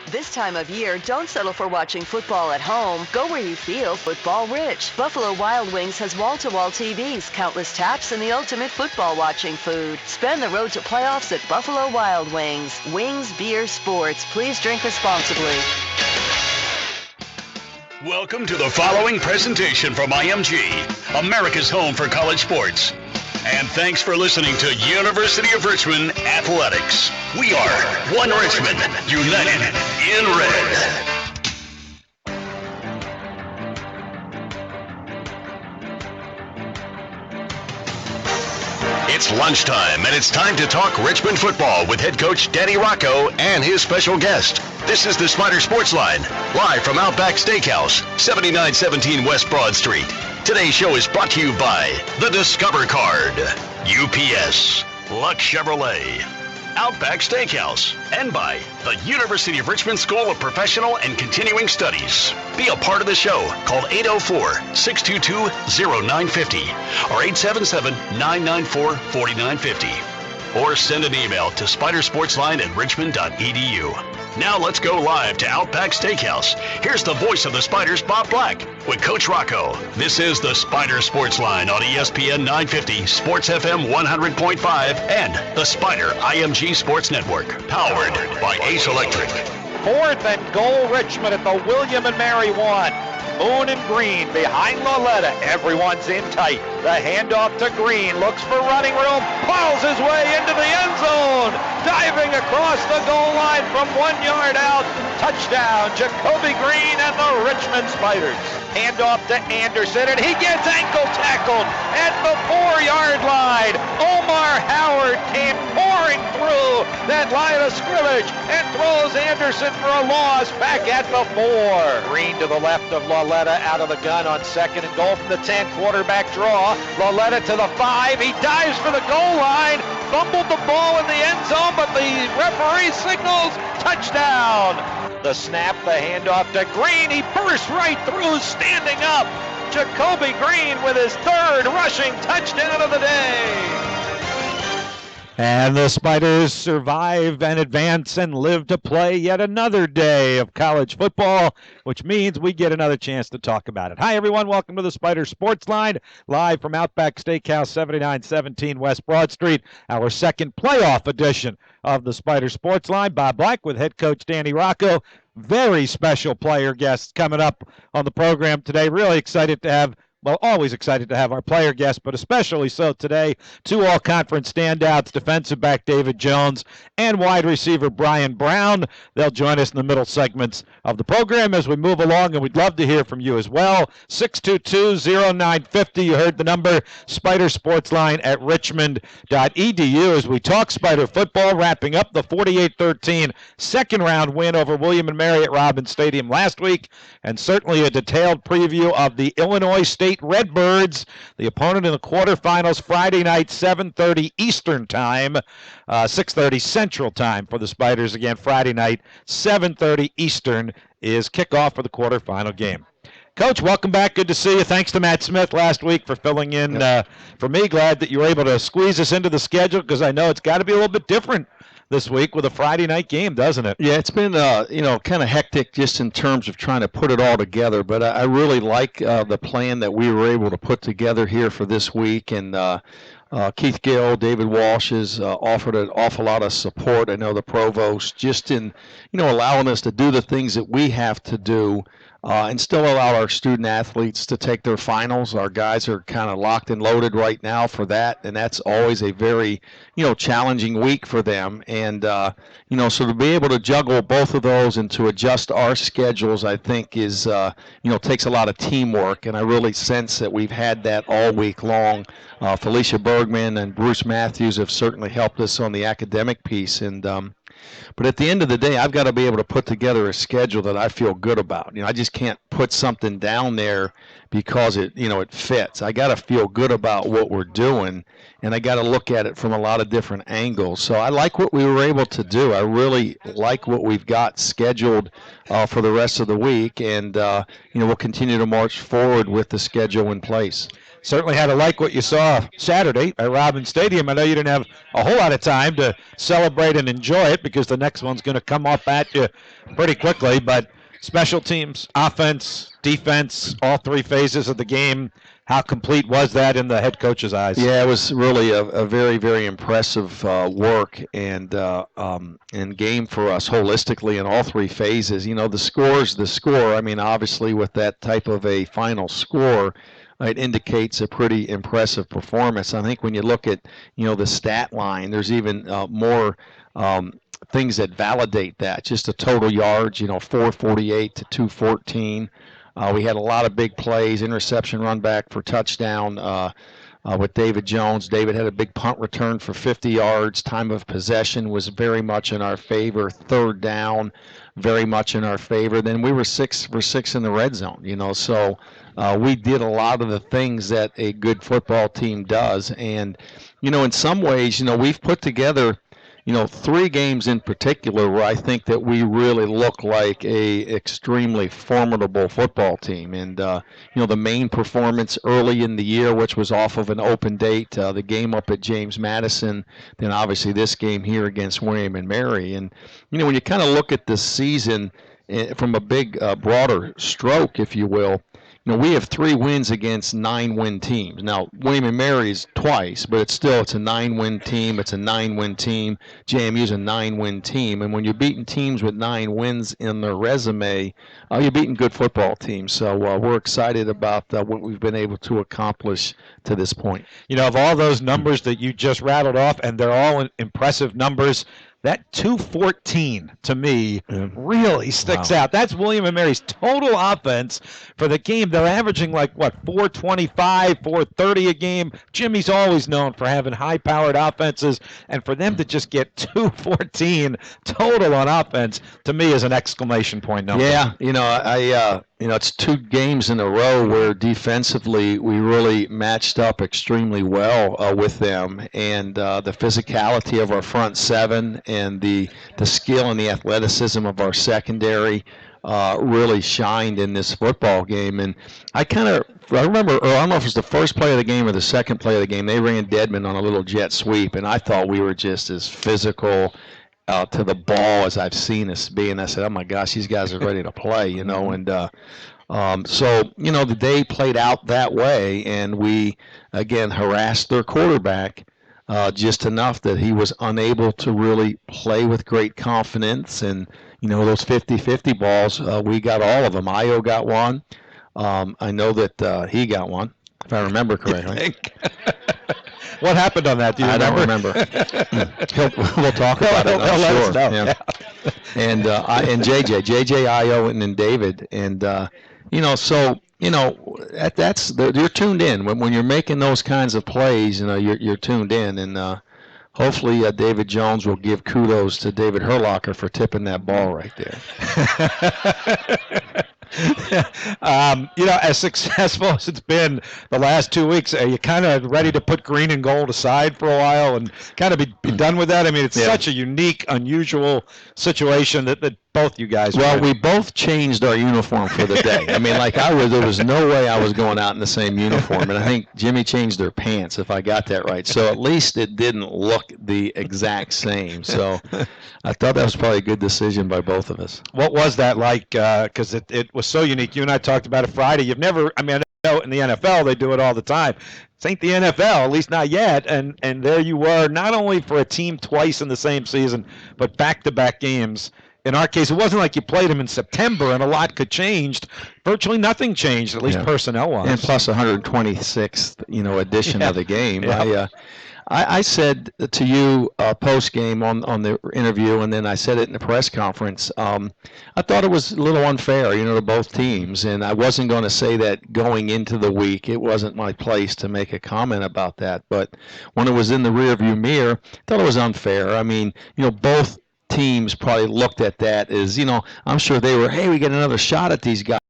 This time of year, don't settle for watching football at home. Go where you feel football rich. Buffalo Wild Wings has wall-to-wall TVs, countless taps, and the ultimate football watching food. Spend the road to playoffs at Buffalo Wild Wings. Wings, beer, sports. Please drink responsibly. Welcome to the following presentation from IMG, America's home for college sports. And thanks for listening to University of Richmond Athletics. We are One Richmond, united in red. It's lunchtime, and it's time to talk Richmond football with head coach Danny Rocco and his special guest. This is the SpiderSportsline, live from Outback Steakhouse, 7917 West Broad Street. Today's show is brought to you by the Discover Card, UPS, Lux Chevrolet, Outback Steakhouse, and by the University of Richmond School of Professional and Continuing Studies. Be a part of the show. Call 804-622-0950 or 877-994-4950. Or send an email to spidersportsline@richmond.edu. Now let's go live to Outback Steakhouse. Here's the voice of the Spiders, Bob Black, with Coach Rocco. This is the Spider Sports Line on ESPN 950, Sports FM 100.5, and the Spider IMG Sports Network, powered by Ace Electric. 4th and goal, Richmond at the William and Mary 1. Boone and Green behind Laletta. Everyone's in tight. The handoff to Green. Looks for running room. Plows his way into the end zone. Diving across the goal line from 1 yard out. Touchdown, Jacoby Green and the Richmond Spiders. Handoff to Anderson, and he gets ankle tackled at the 4-yard line. Omar Howard came pouring through that line of scrimmage and throws Anderson for a loss back at the 4. Green to the left of Laletta, out of the gun on 2nd and goal from the 10. Quarterback draw. Laletta to the 5. He dives for the goal line. Fumbled the ball in the end zone, but the referee signals touchdown. The snap, the handoff to Green. He burst right through, standing up. Jacoby Green with his 3rd rushing touchdown of the day. And the Spiders survive and advance and live to play yet another day of college football, which means we get another chance to talk about it. Hi, everyone. Welcome to the Spider Sports Line, live from Outback Steakhouse, 7917 West Broad Street, our second playoff edition of the Spider Sports Line. Bob Black with head coach Danny Rocco. Very special player guests coming up on the program today. Really excited to have, well, always excited to have our player guests, but especially so today, 2 all-conference standouts, defensive back David Jones and wide receiver Brian Brown. They'll join us in the middle segments of the program as we move along, and we'd love to hear from you as well. 622-0950, you heard the number, SpiderSportsline at richmond.edu as we talk Spider football, wrapping up the 48-13 second-round win over William and Mary at Robins Stadium last week, and certainly a detailed preview of the Illinois State Redbirds, the opponent in the quarterfinals Friday night, 7:30 Eastern Time, 6:30 Central Time for the Spiders. Again, Friday night, 7:30 Eastern is kickoff for the quarterfinal game. Coach, welcome back. Good to see you. Thanks to Matt Smith last week for filling in for me. Glad that you were able to squeeze us into the schedule because I know it's got to be a little bit different this week with a Friday night game, doesn't it? Yeah, it's been kind of hectic just in terms of trying to put it all together, but I really like the plan that we were able to put together here for this week, and Keith Gill, David Walsh has offered an awful lot of support. I know the provost, just in allowing us to do the things that we have to do and still allow our student athletes to take their finals. Our guys are kind of locked and loaded right now for that, and that's always a very, challenging week for them. And, so to be able to juggle both of those and to adjust our schedules, I think is, takes a lot of teamwork, and I really sense that we've had that all week long. Felicia Bergman and Bruce Matthews have certainly helped us on the academic piece, and but at the end of the day, I've got to be able to put together a schedule that I feel good about. I just can't put something down there because it fits. I got to feel good about what we're doing, and I got to look at it from a lot of different angles. So I like what we were able to do. I really like what we've got scheduled for the rest of the week, and we'll continue to march forward with the schedule in place. certainly had to like what you saw Saturday at Robins Stadium. I know you didn't have a whole lot of time to celebrate and enjoy it because the next one's going to come up at you pretty quickly, but special teams, offense, defense, all three phases of the game. How complete was that in the head coach's eyes? Yeah, it was really a very, very impressive work and game for us holistically in all three phases. You know, the score's the score. I mean, obviously with that type of a final score, it indicates a pretty impressive performance. I think when you look at, the stat line, there's even more things that validate that. Just the total yards, 448 to 214. We had a lot of big plays, interception, run back for touchdown with David Jones. David had a big punt return for 50 yards. Time of possession was very much in our favor. Third down, very much in our favor. Then we were 6 for 6 in the red zone, so we did a lot of the things that a good football team does. And, in some ways, we've put together – 3 games in particular where I think that we really look like a extremely formidable football team. And, the main performance early in the year, which was off of an open date, the game up at James Madison, then obviously this game here against William and Mary. And, when you kind of look at this season from a big, broader stroke, if you will, we have 3 wins against 9-win teams. Now, William & Mary's twice, but it's a 9-win team. It's a 9-win team. JMU's a 9-win team. And when you're beating teams with 9 wins in their resume, you're beating good football teams. So we're excited about what we've been able to accomplish to this point. Of all those numbers that you just rattled off, and they're all impressive numbers, that 214 to me really sticks out. That's William & Mary's total offense for the game. They're averaging 425, 430 a game. Jimmy's always known for having high-powered offenses, and for them to just get 214 total on offense to me is an exclamation point number. Yeah, it's 2 games in a row where defensively we really matched up extremely well with them, and the physicality of our front 7 and the skill and the athleticism of our secondary really shined in this football game. And I remember, or I don't know if it was the first play of the game or the second play of the game, they ran Deadman on a little jet sweep, and I thought we were just as physical to the ball as I've seen us be. And I said, oh my gosh, these guys are ready to play, and so, the day played out that way, and we, again, harassed their quarterback just enough that he was unable to really play with great confidence. And, those 50-50 balls, we got all of them. Io got one. I know that he got one, if I remember correctly. What happened on that? Do you remember? I don't remember. We'll talk about it, I'm sure. Yeah. And JJ, Io, and then David. And, you're tuned in. When you're making those kinds of plays, you're tuned in. And hopefully David Jones will give kudos to David Herlocker for tipping that ball right there. As successful as it's been the last 2 weeks, are you kind of ready to put green and gold aside for a while and kind of be done with that? I mean, it's such a unique, unusual situation that both you guys we both changed our uniform for the day. I mean, there was no way I was going out in the same uniform, and I think Jimmy changed their pants, if I got that right. So at least it didn't look the exact same. So I thought that was probably a good decision by both of us. What was that like? Because it was so unique. You and I talked about it Friday. I know in the NFL they do it all the time. This ain't the NFL, at least not yet. And there you were, not only for a team twice in the same season, but back-to-back games. In our case, it wasn't like you played them in September and a lot could change. Virtually nothing changed, at least personnel-wise. And plus 126th, edition of the game. Yeah. I said to you post-game on the interview, and then I said it in the press conference, I thought it was a little unfair, to both teams. And I wasn't going to say that going into the week. It wasn't my place to make a comment about that. But when it was in the rearview mirror, I thought it was unfair. I mean, both teams probably looked at that as, I'm sure they were, hey, we get another shot at these guys.